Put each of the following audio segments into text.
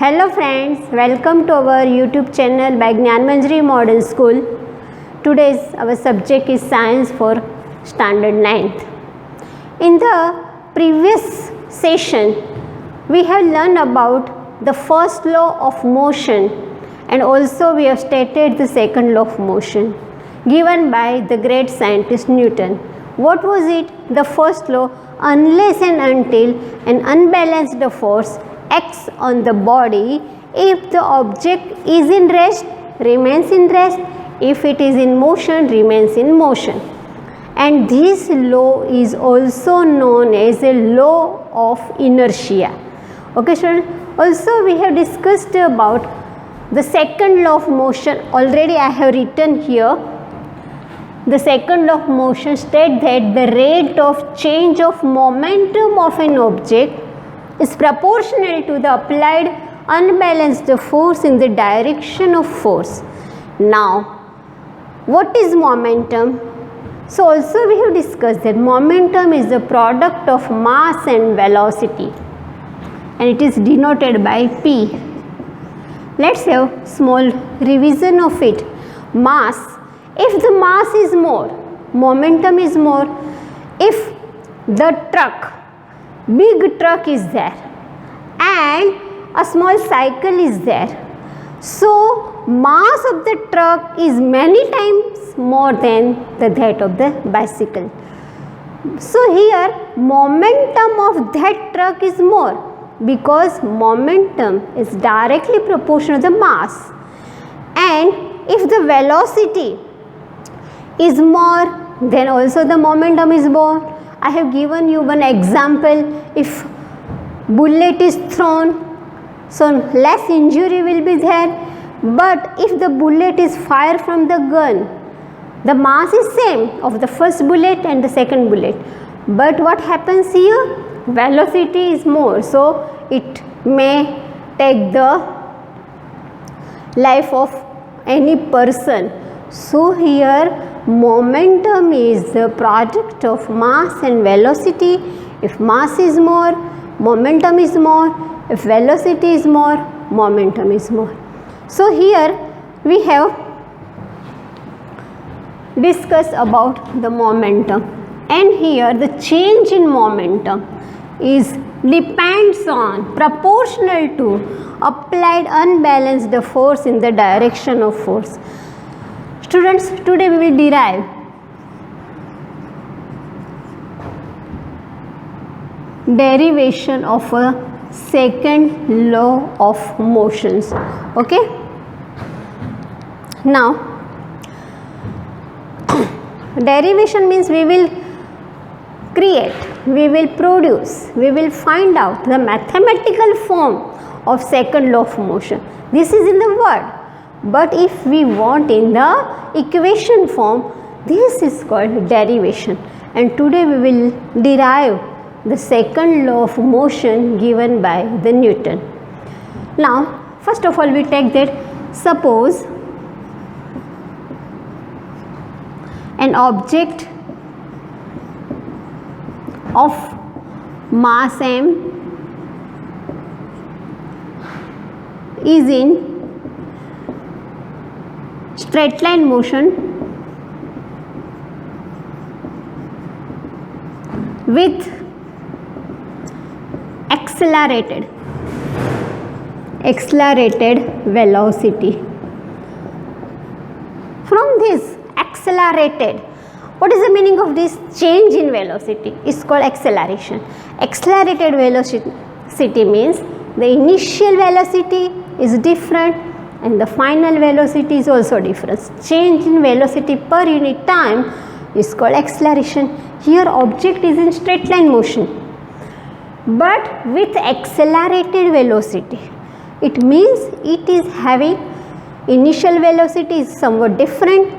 Hello friends, welcome to our YouTube channel by Gyan Manjari Modern School. Today's our subject is Science for Standard 9th. In the previous session, we have learned about the first law of motion and also we have stated the second law of motion given by the great scientist Newton. What was it? The first law, unless and until an unbalanced force acts on the body, if the object is in rest, remains in rest, if it is in motion, remains in motion. And this law is also known as a law of inertia. Okay students, also we have discussed about the second law of motion. Already I have written here. The second law of motion states that the rate of change of momentum of an object is proportional to the applied unbalanced force in the direction of force. Now, what is momentum? So also we have discussed that momentum is the product of mass and velocity and it is denoted by P. Let's have small revision of it. Mass, if the mass is more, momentum is more. If the big truck is there and a small cycle is there, so mass of the truck is many times more than that of the bicycle. So here momentum of that truck is more because momentum is directly proportional to the mass. And if the velocity is more, then also the momentum is more. I have given you one example. If bullet is thrown, so less injury will be there. But if the bullet is fired from the gun, the mass is same of the first bullet and the second bullet. But what happens here? Velocity is more, so it may take the life of any person. So here momentum is the product of mass and velocity. If mass is more, momentum is more. If velocity is more, momentum is more. So here we have discussed about the momentum, and here the change in momentum is depends on proportional to applied unbalanced force in the direction of force. Students, today we will derive derivation of a second law of motions. Okay. Now, derivation means we will create, we will produce, we will find out the mathematical form of second law of motion. This is in the word. But if we want in the equation form, this is called derivation. And today we will derive the second law of motion given by the Newton. Now, first of all we take that suppose an object of mass m is in straight line motion with accelerated velocity. From this accelerated, what is the meaning of this change in velocity? It's called acceleration. Accelerated velocity means the initial velocity is different and the final velocity is also different. Change in velocity per unit time is called acceleration. Here object is in straight line motion, but with accelerated velocity. It means it is having initial velocity is somewhat different,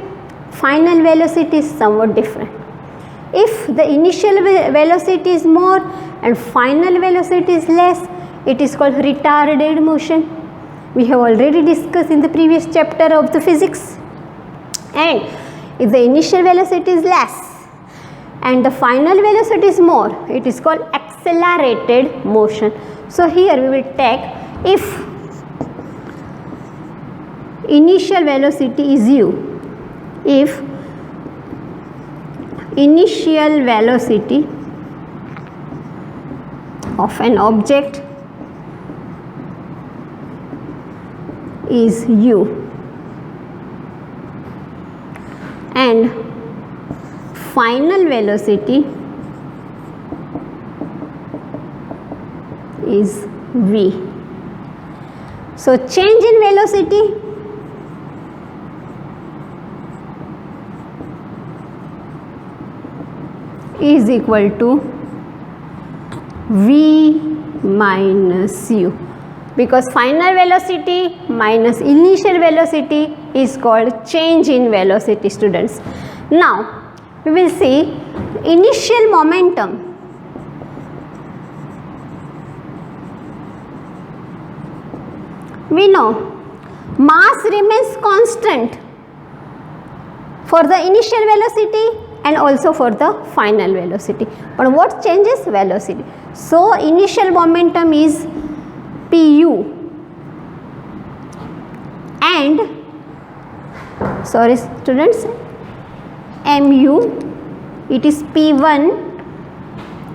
final velocity is somewhat different. If the initial velocity is more and final velocity is less, it is called retarded motion. We have already discussed in the previous chapter of the physics. And if the initial velocity is less and the final velocity is more, it is called accelerated motion. So here we will take if initial velocity is u, if initial velocity of an object is u and final velocity is v. So change in velocity is equal to v minus u, because final velocity minus initial velocity is called change in velocity, students. Now we will see initial momentum. We know mass remains constant for the initial velocity and also for the final velocity, but what changes? Velocity. So initial momentum is pu and students, mu, it is p1,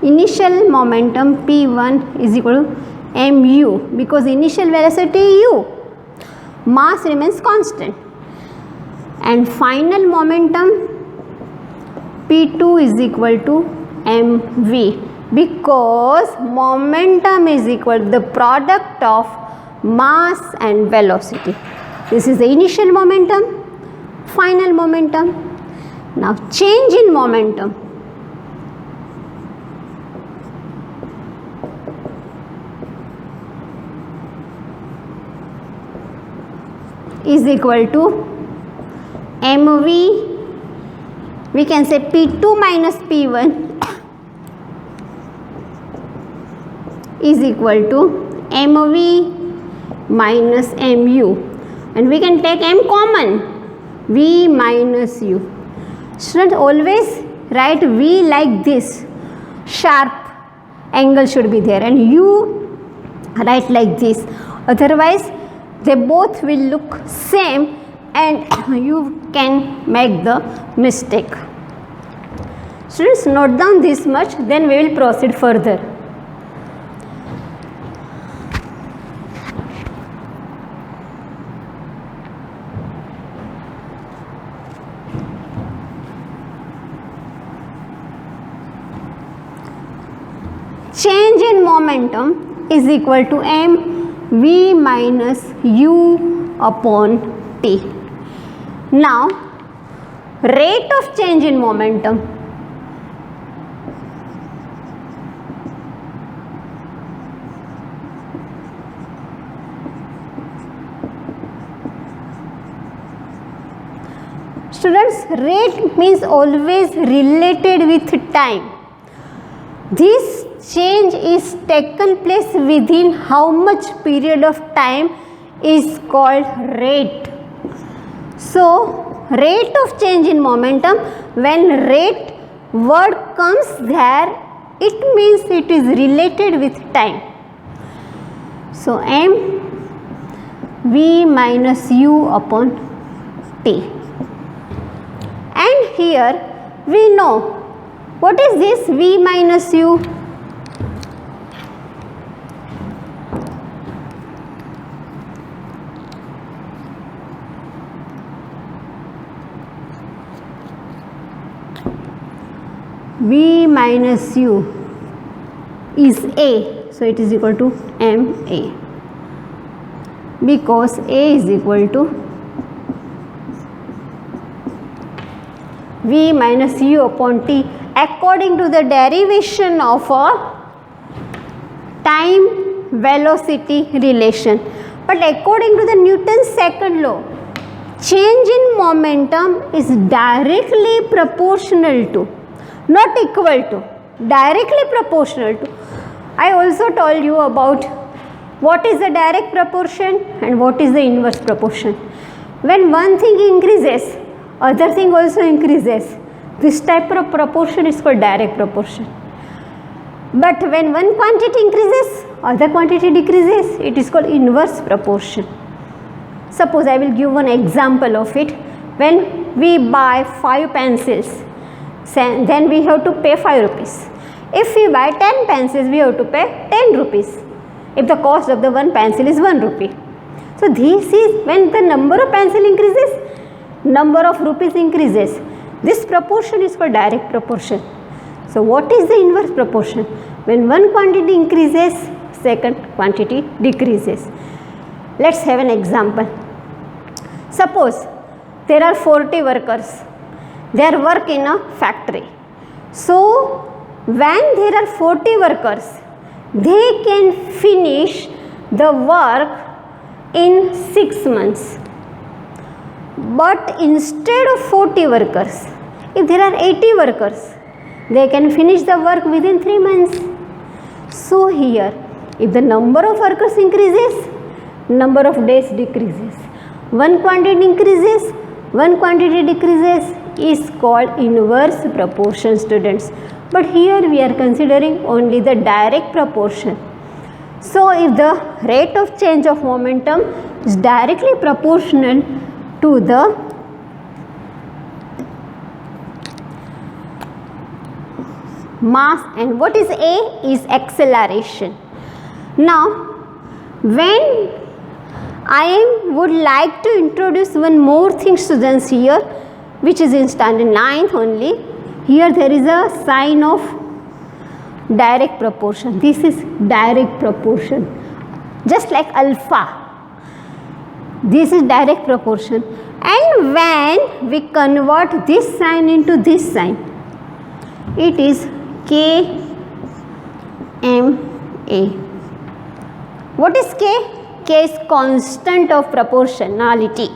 initial momentum p1 is equal to mu, because initial velocity u, mass remains constant, and final momentum p2 is equal to mv, because momentum is equal to the product of mass and velocity. This is the initial momentum, final momentum. Now change in momentum is equal to mv, we can say p2 minus p1 is equal to mv minus mu, and we can take m common, v minus u. Students, always write v like this, sharp angle should be there, and u write like this, otherwise they both will look same and you can make the mistake. Students, note down this much, then we will proceed further. Change in momentum is equal to mv minus u upon t. Now rate of change in momentum students, rate means always related with time. This change is taken place within how much period of time is called rate. So rate of change in momentum, when rate word comes there, it means it is related with time. So m v minus u upon t, and here we know what is this v minus u. V minus u is A, so it is equal to MA, because A is equal to V minus u upon T according to the derivation of a time velocity relation. But according to the Newton's second law, change in momentum is directly proportional to, not equal to, directly proportional to. I also told you about what is the direct proportion and what is the inverse proportion. When one thing increases, other thing also increases. This type of proportion is called direct proportion. But when one quantity increases, other quantity decreases, it is called inverse proportion. Suppose I will give one example of it. When we buy 5 pencils, then we have to pay 5 rupees. If we buy 10 pencils, we have to pay 10 rupees. If the cost of the one pencil is 1 rupee. So this is when the number of pencil increases, number of rupees increases. This proportion is called direct proportion. So what is the inverse proportion? When one quantity increases, second quantity decreases. Let's have an example. Suppose there are 40 workers. They work in a factory. So when there are 40 workers, they can finish the work in 6 months. But instead of 40 workers, if there are 80 workers, they can finish the work within 3 months. So here, if the number of workers increases, number of days decreases. One quantity increases, one quantity decreases is called inverse proportion, students. But here we are considering only the direct proportion. So if the rate of change of momentum is directly proportional to the mass, and what is A is acceleration. Now when I would like to introduce one more thing, students, here, which is in standard 9th only. Here there is a sign of direct proportion. This is direct proportion, just like alpha. This is direct proportion, and when we convert this sign into this sign, it is K M A. What is K? K is constant of proportionality.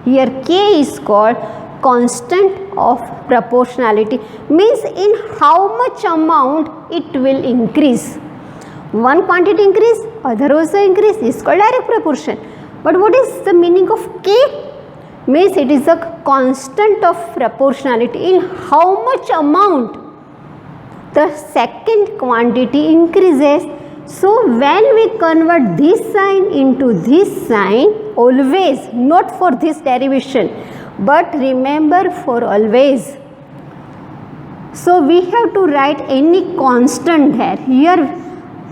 Here K is called constant of proportionality, means in how much amount it will increase. One quantity increase, other also increase, is called direct proportion. But what is the meaning of K? Means it is a constant of proportionality, in how much amount the second quantity increases. So when we convert this sign into this sign, always, not for this derivation, but remember, for always. So we have to write any constant here. Here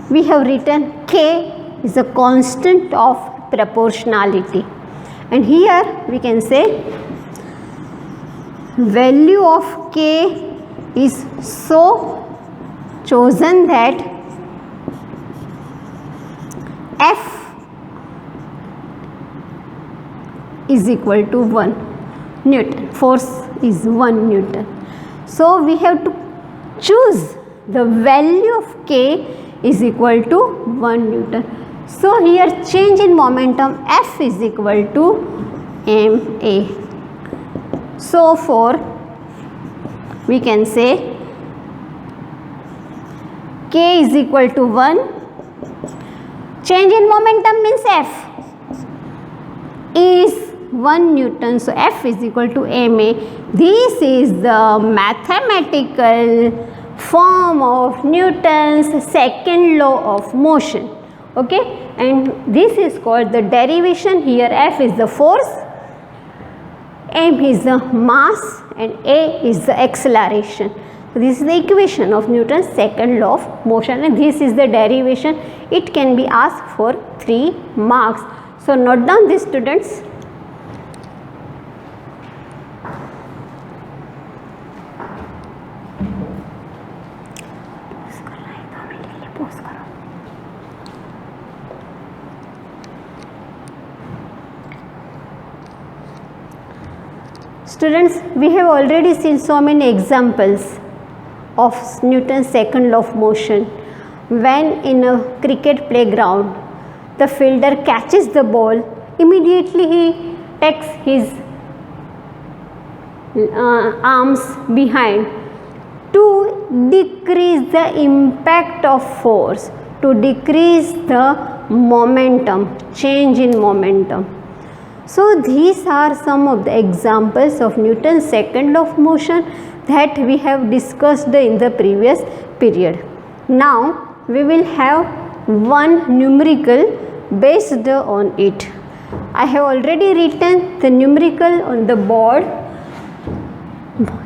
we have written K is a constant of proportionality, and here we can say value of K is so chosen that F is equal to 1 Newton. Force is 1 Newton. So we have to choose the value of K is equal to 1 Newton. So here change in momentum, F is equal to ma. So for we can say K is equal to 1. Change in momentum means F is 1 Newton. So F is equal to ma. This is the mathematical form of Newton's second law of motion. Okay, and this is called the derivation. Here F is the force, m is the mass, and a is the acceleration. So this is the equation of Newton's second law of motion, and this is the derivation. It can be asked for 3 marks. So note down this, students. Students, we have already seen so many examples of Newton's second law of motion. When in a cricket playground, the fielder catches the ball, immediately he takes his arms behind to decrease the impact of force, to decrease the momentum, change in momentum. So these are some of the examples of Newton's second law of motion that we have discussed in the previous period. Now we will have one numerical based on it. I have already written the numerical on the board.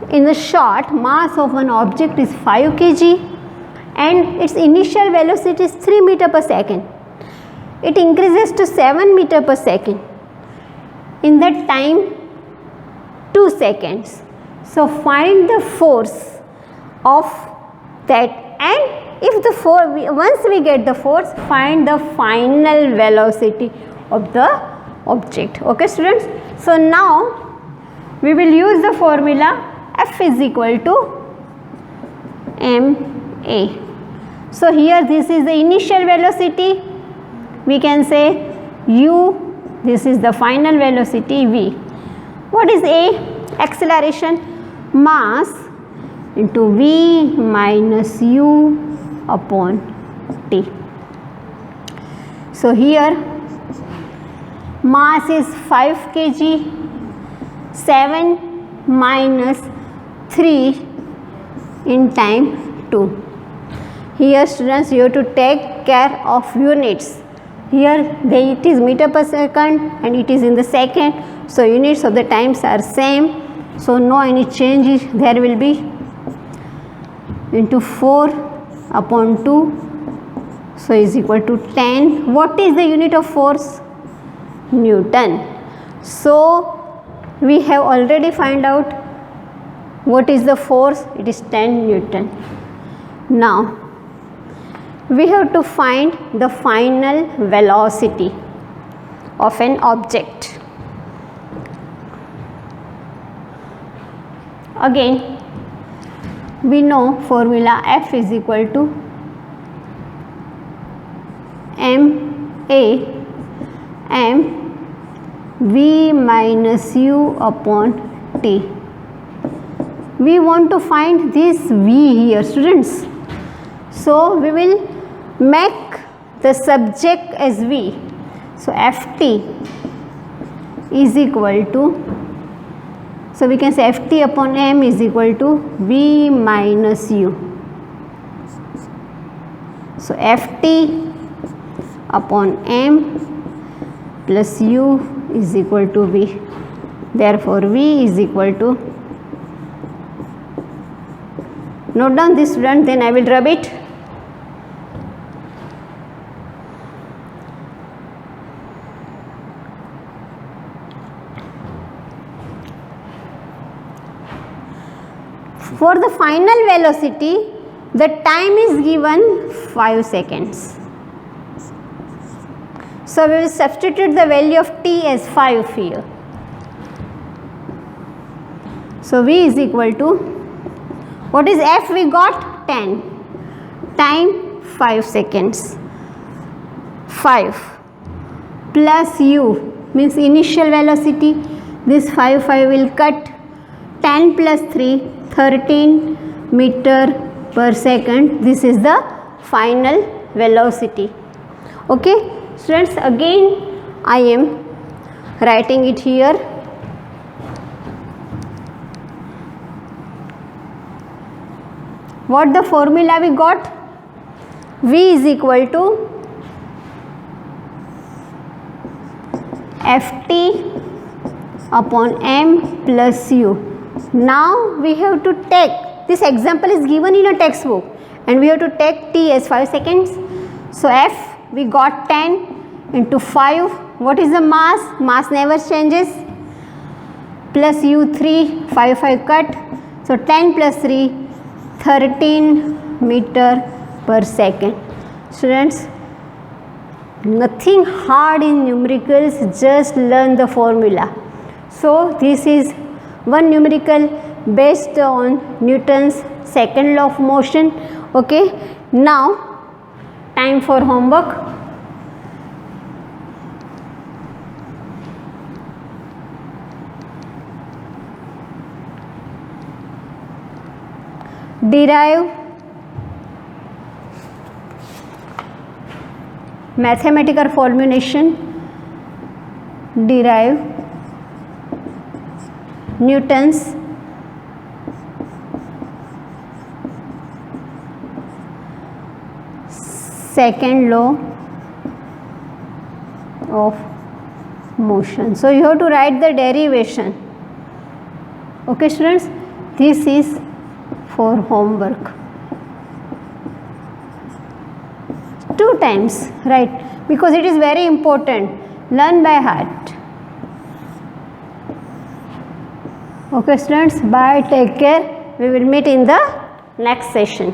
In the short, mass of an object is 5 kg and its initial velocity is 3 meter per second. It increases to 7 meter per second in that time 2 seconds. So find the force of that, and if the once we get the force, find the final velocity of the object. Okay students, so now we will use the formula F is equal to ma. So here this is the initial velocity, we can say u, this is the final velocity v. What is a? Acceleration, mass into v minus u upon t. So here mass is 5 kg, 7 minus 3 in time 2. Here students, you have to take care of units. Here it is meter per second and it is in the second, so units of the times are same, so no any change there will be. Into 4 upon 2, so is equal to 10. What is the unit of force? Newton. So we have already find out what is the force, it is 10 Newton. Now we have to find the final velocity of an object. Again we know formula F is equal to ma m v minus u upon t. We want to find this v here students, so we will make the subject as v. So ft is equal to, so we can say ft upon m is equal to v minus u. So ft upon m plus u is equal to v. Therefore v is equal to, note down this student, then I will rub it. For the final velocity, the time is given 5 seconds. So we will substitute the value of t as 5 here. So v is equal to, what is f we got? 10. Time 5 seconds. 5 plus u means initial velocity. This 5 will cut. 10 plus 3, 13 meter per second. This is the final velocity. Okay students, again I am writing it here. What the formula we got? V is equal to ft upon m plus u. Now we have to take, this example is given in a textbook and we have to take t as 5 seconds. So f we got 10 into 5. What is the mass? Mass never changes. Plus u 3, 5 cut. So 10 plus 3, 13 meter per second. Students, nothing hard in numericals, just learn the formula. So this is one numerical based on Newton's second law of motion. Okay, now time for homework. Derive mathematical formulation, derive Newton's second law of motion. So you have to write the derivation. Okay students, this is for homework. 2 times, right, because it is very important. Learn by heart. Okay students, bye, take care. We will meet in the next session.